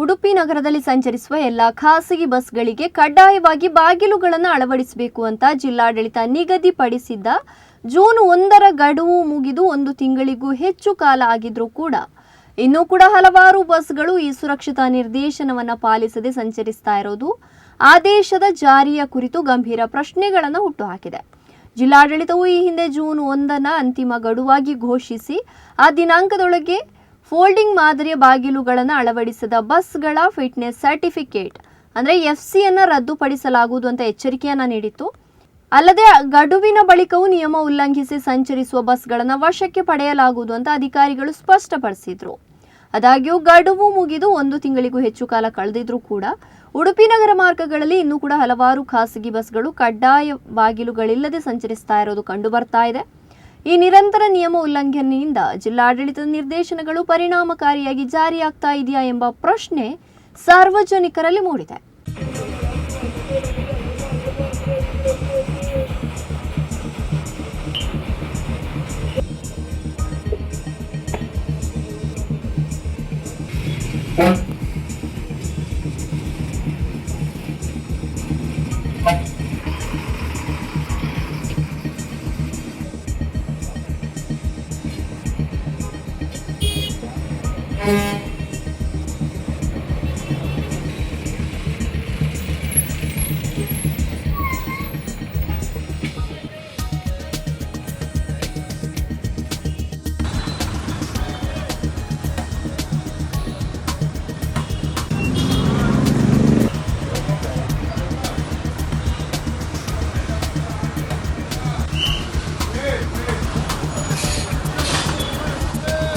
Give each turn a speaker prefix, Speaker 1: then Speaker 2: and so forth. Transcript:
Speaker 1: ಉಡುಪಿ ನಗರದಲ್ಲಿ ಸಂಚರಿಸುವ ಎಲ್ಲ ಖಾಸಗಿ ಬಸ್ಗಳಿಗೆ ಕಡ್ಡಾಯವಾಗಿ ಬಾಗಿಲುಗಳನ್ನು ಅಳವಡಿಸಬೇಕು ಅಂತ ಜಿಲ್ಲಾಡಳಿತ ನಿಗದಿಪಡಿಸಿದ್ದ ಜೂನ್ 1ರ ಗಡುವು ಮುಗಿದು 1 ತಿಂಗಳಿಗೂ ಹೆಚ್ಚು ಕಾಲ ಆಗಿದ್ರೂ ಕೂಡ ಇನ್ನೂ ಕೂಡ ಹಲವಾರು ಬಸ್ಗಳು ಈ ಸುರಕ್ಷತಾ ನಿರ್ದೇಶನವನ್ನು ಪಾಲಿಸದೆ ಸಂಚರಿಸ್ತಾ ಇರೋದು ಆದೇಶದ ಜಾರಿಯ ಕುರಿತು ಗಂಭೀರ ಪ್ರಶ್ನೆಗಳನ್ನು ಹುಟ್ಟುಹಾಕಿದೆ. ಜಿಲ್ಲಾಡಳಿತವು ಈ ಹಿಂದೆ ಜೂನ್ 1ನ ಅಂತಿಮ ಗಡುವಾಗಿ ಘೋಷಿಸಿ ಆ ದಿನಾಂಕದೊಳಗೆ ಫೋಲ್ಡಿಂಗ್ ಮಾದರಿಯ ಬಾಗಿಲುಗಳನ್ನು ಅಳವಡಿಸಿದ ಬಸ್ಗಳ ಫಿಟ್ನೆಸ್ ಸರ್ಟಿಫಿಕೇಟ್ ಅಂದರೆ ಎಫ್ಸಿಯನ್ನು ರದ್ದುಪಡಿಸಲಾಗುವುದು ಅಂತ ಎಚ್ಚರಿಕೆಯನ್ನು ನೀಡಿತ್ತು. ಅಲ್ಲದೆ ಗಡುವಿನ ಬಳಿಕವೂ ನಿಯಮ ಉಲ್ಲಂಘಿಸಿ ಸಂಚರಿಸುವ ಬಸ್ಗಳನ್ನು ವಶಕ್ಕೆ ಪಡೆಯಲಾಗುವುದು ಅಂತ ಅಧಿಕಾರಿಗಳು ಸ್ಪಷ್ಟಪಡಿಸಿದ್ರು. ಆದಾಗ್ಯೂ ಗಡುವು ಮುಗಿದು 1 ತಿಂಗಳಿಗೂ ಹೆಚ್ಚು ಕಾಲ ಕಳೆದಿದ್ರೂ ಕೂಡ ಉಡುಪಿ ನಗರ ಮಾರ್ಗಗಳಲ್ಲಿ ಇನ್ನೂ ಕೂಡ ಹಲವಾರು ಖಾಸಗಿ ಬಸ್ಗಳು ಕಡ್ಡಾಯ ಬಾಗಿಲುಗಳಿಲ್ಲದೆ ಸಂಚರಿಸ್ತಾ ಇರೋದು ಕಂಡು ಬರ್ತಾ ಇದೆ. ಈ ನಿರಂತರ ನಿಯಮ ಉಲ್ಲಂಘನೆಯಿಂದ ಜಿಲ್ಲಾಡಳಿತದ ನಿರ್ದೇಶನಗಳು ಪರಿಣಾಮಕಾರಿಯಾಗಿ ಜಾರಿಯಾಗ್ತಾ ಇದೆಯಾ ಎಂಬ ಪ್ರಶ್ನೆ ಸಾರ್ವಜನಿಕರಲ್ಲಿ ಮೂಡಿದೆ.